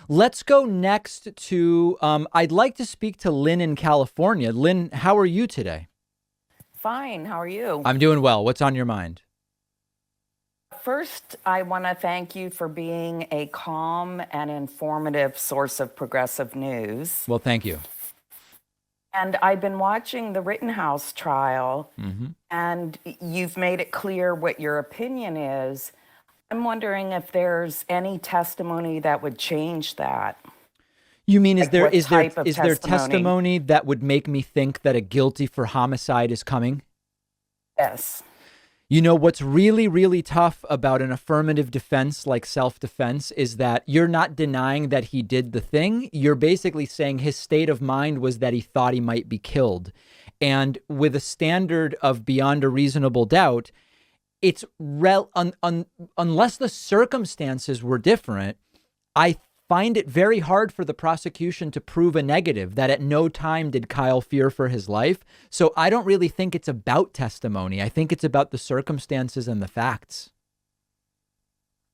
Let's go next to, I'd like to speak to Lynn in California. Lynn, how are you today? Fine. How are you? I'm doing well. What's on your mind? First, I want to thank you for being a calm and informative source of progressive news. Well, thank you. And I've been watching the Rittenhouse trial, Hmm. and you've made it clear what your opinion is. I'm wondering if there's any testimony that would change that. You mean Like what type of is there testimony? testimony that would make me think that a guilty for homicide is coming? Yes. You know, what's really, really tough about an affirmative defense like self-defense is that you're not denying that he did the thing. You're basically saying his state of mind was that he thought he might be killed. And with a standard of beyond a reasonable doubt, unless the circumstances were different, I find it very hard for the prosecution to prove a negative, that at no time did Kyle fear for his life. So I don't really think it's about testimony. I think it's about the circumstances and the facts.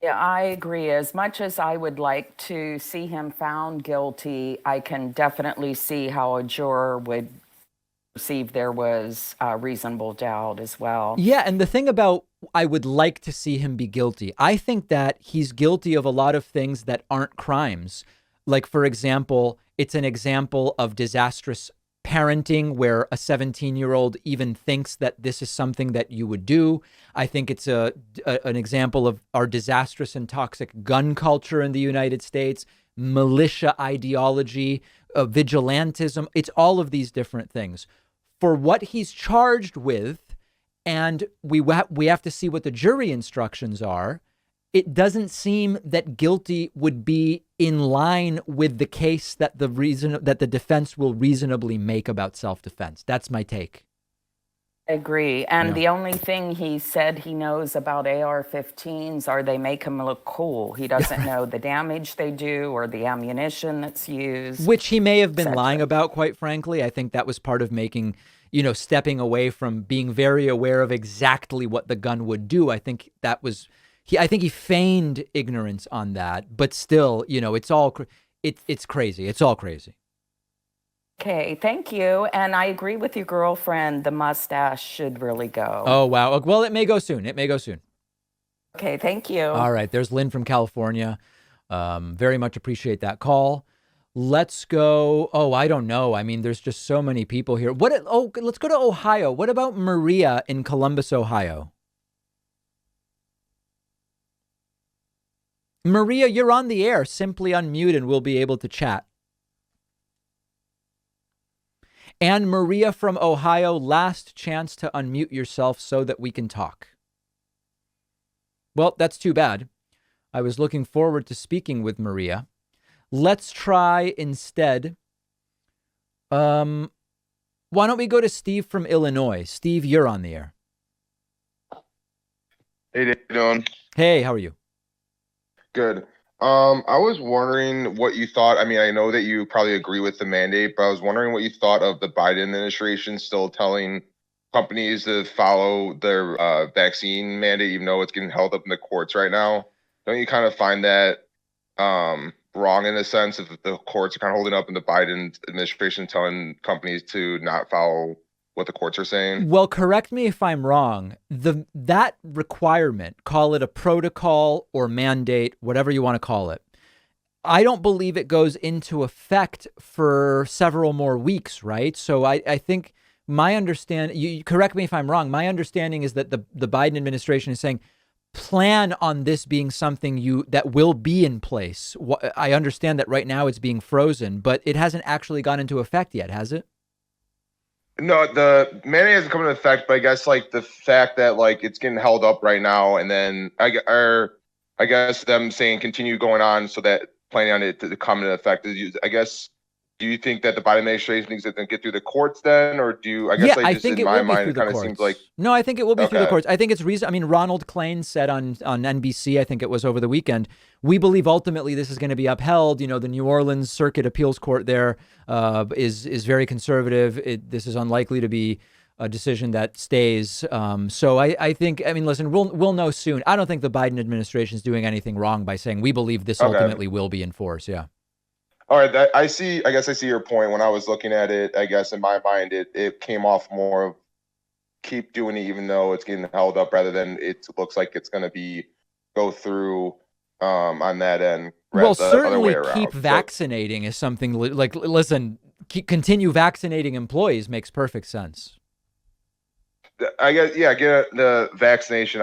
Yeah, I agree. As much as I would like to see him found guilty, I can definitely see how a juror would perceive there was reasonable doubt as well. Yeah, and the thing about I would like to see him be guilty, I think that he's guilty of a lot of things that aren't crimes. Like, for example, it's an example of disastrous parenting where a 17-year-old even thinks that this is something that you would do. I think it's an example of our disastrous and toxic gun culture in the United States, militia ideology, vigilantism. It's all of these different things. For what he's charged with, and we have to see what the jury instructions are. It doesn't seem that guilty would be in line with the case that the defense will reasonably make about self-defense. That's my take. I agree. And Yeah. the only thing he said he knows about AR-15s are they make him look cool. He doesn't know the damage they do or the ammunition that's used, Which he may have been lying etc. about, quite frankly. I think that was part of making, stepping away from being very aware of exactly what the gun would do. I think that was I think he feigned ignorance on that, but still, it's all it's crazy. It's all crazy. Okay, thank you. And I agree with your girlfriend. The mustache should really go. Oh, wow. Well, it may go soon. It may go soon. Okay, thank you. All right. There's Lynn from California. Very much appreciate that call. Let's go. Oh, I don't know. I mean, there's just so many people here. Let's go to Ohio. What about Maria in Columbus, Ohio? Maria, you're on the air. Simply unmute and we'll be able to chat. And Maria from Ohio, last chance to unmute yourself so that we can talk. Well, that's too bad. I was looking forward to speaking with Maria. Let's try instead. Why don't we go to Steve from Illinois? Steve, you're on the air. Hey, how you doing? Hey, how are you? Good. I was wondering what you thought. I mean, I know that you probably agree with the mandate, but I was wondering what you thought of the Biden administration still telling companies to follow their vaccine mandate, even though it's getting held up in the courts right now. Don't you kind of find that wrong in a sense if the courts are kind of holding up and the Biden administration telling companies to not follow what the courts are saying? Well, correct me if I'm wrong. That requirement, call it a protocol or mandate, whatever you want to call it, I don't believe it goes into effect for several more weeks, right? So I think my understanding, you correct me if I'm wrong, my understanding is that the Biden administration is saying, plan on this being something that will be in place. I understand that right now it's being frozen, but it hasn't actually gone into effect yet, has it? No, the mandate hasn't come into effect, but I guess like the fact that like it's getting held up right now, and then I guess them saying continue going on so that planning on it to come into effect is, I guess, do you think that the Biden administration thinks it can get through the courts then, or do you? I guess Yeah, like I just think in it my will be mind through it the kind of seems like courts. No, I think it will be through the okay, courts. I think it's reason. I mean, Ronald Klain said on NBC, I think it was over the weekend, we believe ultimately this is going to be upheld. You know, the New Orleans Circuit Appeals Court there is very conservative. This is unlikely to be a decision that stays. So I think, I mean, listen, we'll know soon. I don't think the Biden administration is doing anything wrong by saying we believe this okay. ultimately will be enforced. Yeah. All right, I see. I guess I see your point. When I was looking at it, I guess in my mind, it came off more of keep doing it even though it's getting held up, rather than it looks like it's going to be go through on that end, Well, rather the other way certainly keep around. So vaccinating is something like, listen, continue vaccinating employees makes perfect sense. I guess, yeah, get the vaccination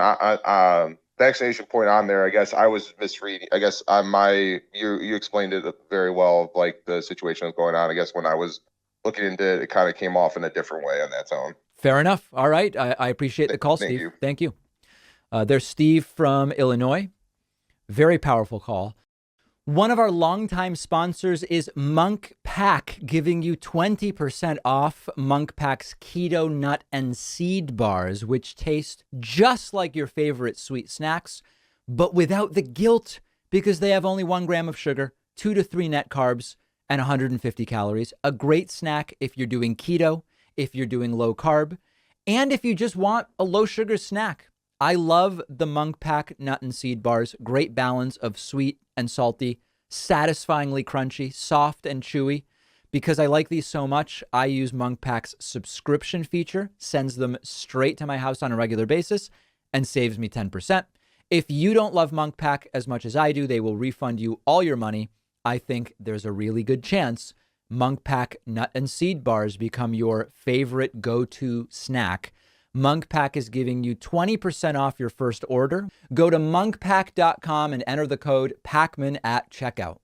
vaccination point on there. I guess I was misreading. I guess on my you explained it very well, like the situation was going on. I guess when I was looking into it, it kind of came off in a different way on that tone. Fair enough. All right. I appreciate the call, Thank Steve. you. Thank you. There's Steve from Illinois. Very powerful call. One of our longtime sponsors is Monk Pack, giving you 20% off Monk Pack's keto nut and seed bars, which taste just like your favorite sweet snacks, but without the guilt, because they have only 1 gram of sugar, 2 to 3 net carbs, and 150 calories. A great snack if you're doing keto, if you're doing low carb, and if you just want a low sugar snack. I love the Monk Pack nut and seed bars. Great balance of sweet and salty, satisfyingly crunchy, soft and chewy. Because I like these so much, I use Monk Pack's subscription feature, sends them straight to my house on a regular basis, and saves me 10%. If you don't love Monk Pack as much as I do, they will refund you all your money. I think there's a really good chance Monk Pack nut and seed bars become your favorite go-to snack. Monk Pack is giving you 20% off your first order. Go to monkpack.com and enter the code PACMAN at checkout.